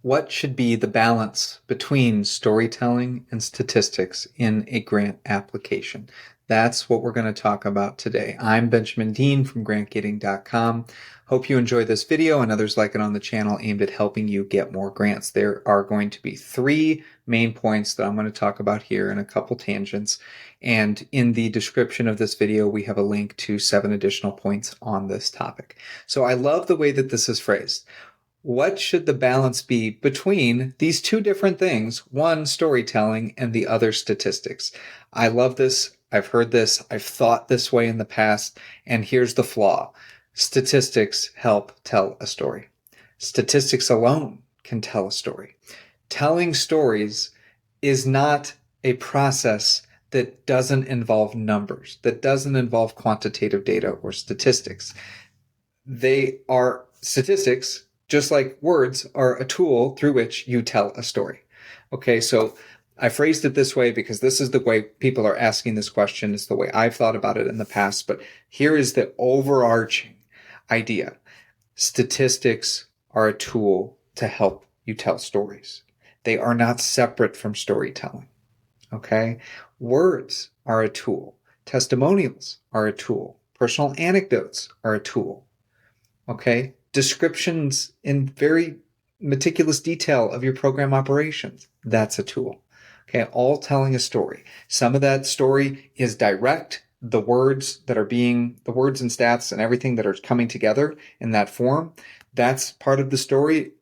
What should be the balance between storytelling and statistics in a grant application? That's what we're going to talk about today. I'm Benjamin Dean from grantgating.com. Hope you enjoy this video and others like it on the channel aimed at helping you get more grants. There are going to be 3 main points that I'm going to talk about here and a couple tangents. And in the description of this video, we have a link to 7 additional points on this topic. So I love the way that this is phrased. What should the balance be between these 2 different things, one storytelling and the other statistics? I love this. I've heard this. I've thought this way in the past. And here's the flaw. Statistics help tell a story. Statistics alone can tell a story. Telling stories is not a process that doesn't involve numbers, that doesn't involve quantitative data or statistics. They are statistics. Just like words are a tool through which you tell a story. Okay, so I phrased it this way because this is the way people are asking this question. It's the way I've thought about it in the past, but here is the overarching idea. Statistics are a tool to help you tell stories. They are not separate from storytelling. Okay? Words are a tool. Testimonials are a tool. Personal anecdotes are a tool. Okay? Descriptions in very meticulous detail of your program operations. That's a tool. Okay, all telling a story. Some of that story is direct. The words and stats and everything that are coming together in that form, that's part of the story.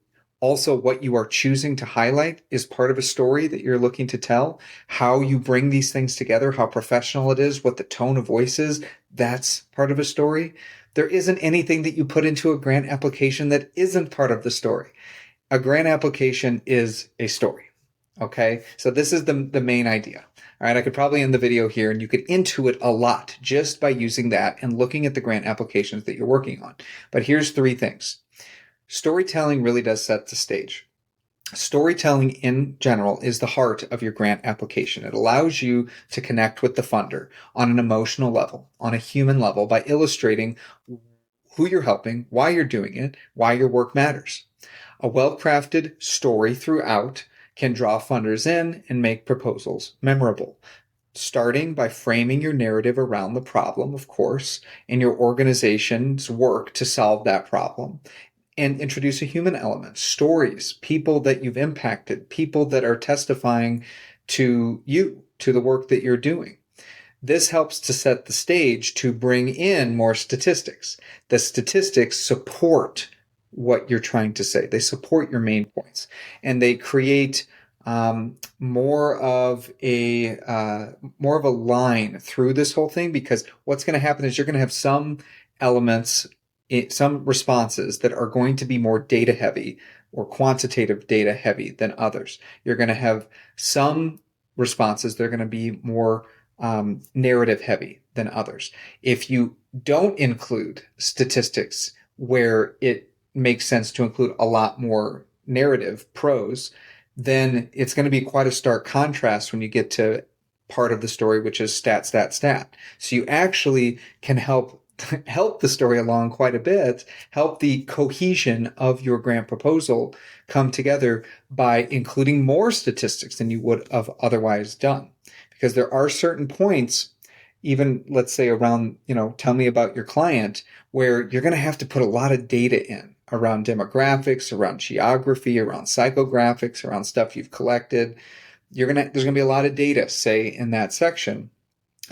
Also, what you are choosing to highlight is part of a story that you're looking to tell. How you bring these things together, how professional it is, what the tone of voice is, that's part of a story. There isn't anything that you put into a grant application that isn't part of the story. A grant application is a story. Okay, so this is the main idea. All right, I could probably end the video here and you could intuit a lot just by using that and looking at the grant applications that you're working on. But here's 3 things. Storytelling really does set the stage. Storytelling in general is the heart of your grant application. It allows you to connect with the funder on an emotional level, on a human level, by illustrating who you're helping, why you're doing it, why your work matters. A well-crafted story throughout can draw funders in and make proposals memorable. Starting by framing your narrative around the problem, of course, and your organization's work to solve that problem. And introduce a human element, stories, people that you've impacted, people that are testifying to you, to the work that you're doing. This helps to set the stage to bring in more statistics. The statistics support what you're trying to say. They support your main points, and they create more of a line through this whole thing, because what's going to happen is you're going to have some elements, some responses that are going to be more data heavy or quantitative data heavy than others. You're going to have some responses that are going to be more narrative heavy than others. If you don't include statistics where it makes sense to include a lot more narrative prose, then it's going to be quite a stark contrast when you get to part of the story, which is stat, stat, stat. So you actually can help the story along quite a bit, help the cohesion of your grant proposal come together by including more statistics than you would have otherwise done. Because there are certain points, even let's say around, tell me about your client, where you're going to have to put a lot of data in around demographics, around geography, around psychographics, around stuff you've collected. There's going to be a lot of data, say, in that section.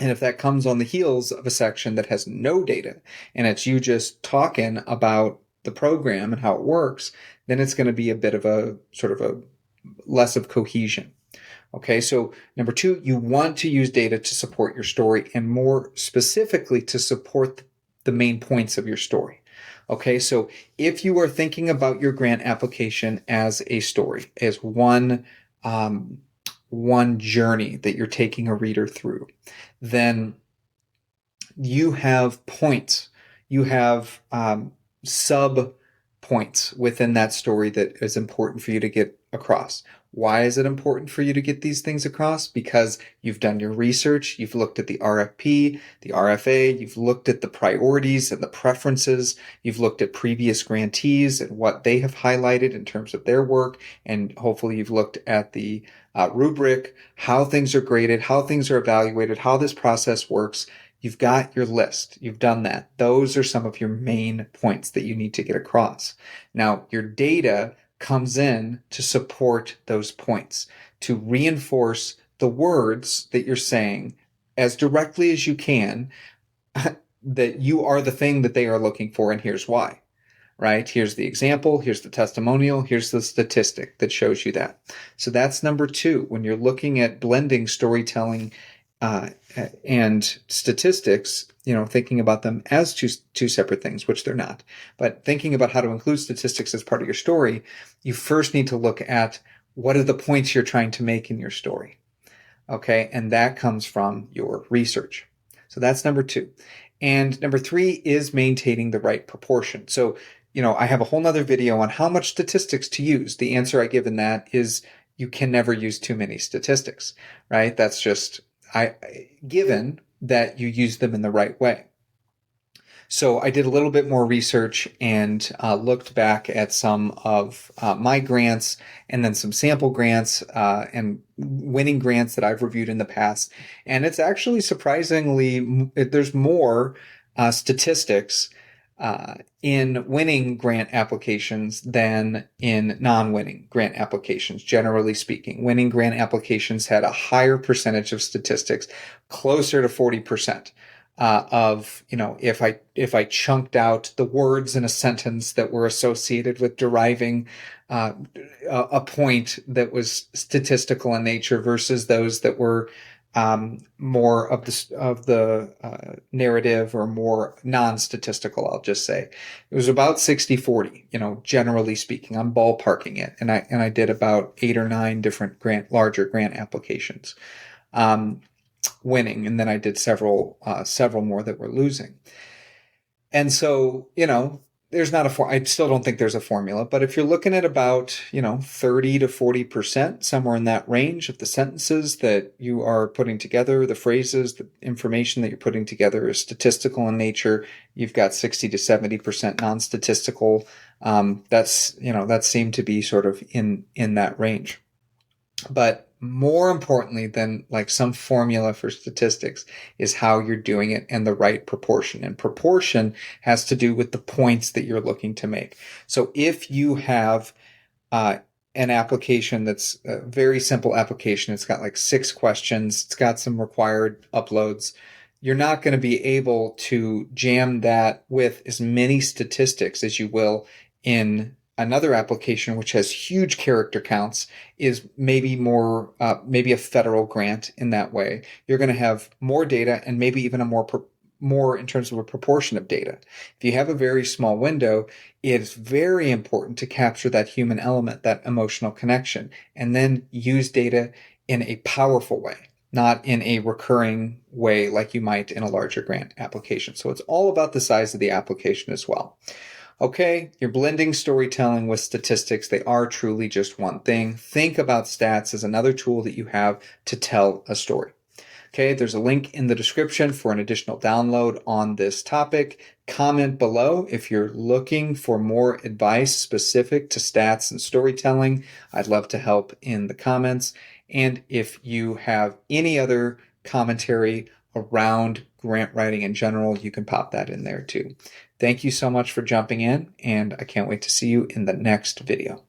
And if that comes on the heels of a section that has no data and it's you just talking about the program and how it works, then it's going to be a bit of a sort of a less of cohesion. Okay, so number 2, you want to use data to support your story, and more specifically to support the main points of your story. Okay, so if you are thinking about your grant application as a story, as one journey that you're taking a reader through, then you have points. You have sub points within that story that is important for you to get across. Why is it important for you to get these things across? Because you've done your research, you've looked at the RFP, the RFA, you've looked at the priorities and the preferences, you've looked at previous grantees and what they have highlighted in terms of their work, and hopefully you've looked at the rubric, how things are graded, how things are evaluated, how this process works. You've got your list. You've done that. Those are some of your main points that you need to get across. Now, your data comes in to support those points, to reinforce the words that you're saying as directly as you can, that you are the thing that they are looking for, and here's why. Right? Here's the example, here's the testimonial, here's the statistic that shows you that. So that's number two. When you're looking at blending storytelling and statistics, thinking about them as two separate things, which they're not, but thinking about how to include statistics as part of your story, you first need to look at what are the points you're trying to make in your story. Okay. And that comes from your research. So that's number two. And number three is maintaining the right proportion. So, I have a whole nother video on how much statistics to use. The answer I give in that is you can never use too many statistics, right? That's just given that you use them in the right way. So I did a little bit more research and looked back at some of my grants and then some sample grants and winning grants that I've reviewed in the past. And it's actually surprisingly, there's more statistics in winning grant applications than in non-winning grant applications, generally speaking. Winning grant applications had a higher percentage of statistics, closer to 40%. If I chunked out the words in a sentence that were associated with deriving a point that was statistical in nature versus those that were more of the narrative or more non-statistical, I'll just say. It was about 60-40, generally speaking. I'm ballparking it. And I did about 8 or 9 different larger grant applications. Winning, and then I did several more that were losing. And so, there's not I still don't think there's a formula, but if you're looking at about, 30 to 40%, somewhere in that range of the sentences that you are putting together, the phrases, the information that you're putting together is statistical in nature. You've got 60 to 70% non-statistical. That seemed to be sort of in that range. But more importantly than like some formula for statistics is how you're doing it and the right proportion. And proportion has to do with the points that you're looking to make. So if you have an application that's a very simple application, it's got like 6 questions, it's got some required uploads, you're not going to be able to jam that with as many statistics as you will in another application, which has huge character counts, is maybe more, maybe a federal grant in that way. You're going to have more data and maybe even a more in terms of a proportion of data. If you have a very small window, it's very important to capture that human element, that emotional connection, and then use data in a powerful way, not in a recurring way like you might in a larger grant application. So it's all about the size of the application as well. Okay, you're blending storytelling with statistics. They are truly just one thing. Think about stats as another tool that you have to tell a story. Okay, there's a link in the description for an additional download on this topic. Comment below if you're looking for more advice specific to stats and storytelling. I'd love to help in the comments. And if you have any other commentary around grant writing in general, you can pop that in there too. Thank you so much for jumping in, and I can't wait to see you in the next video.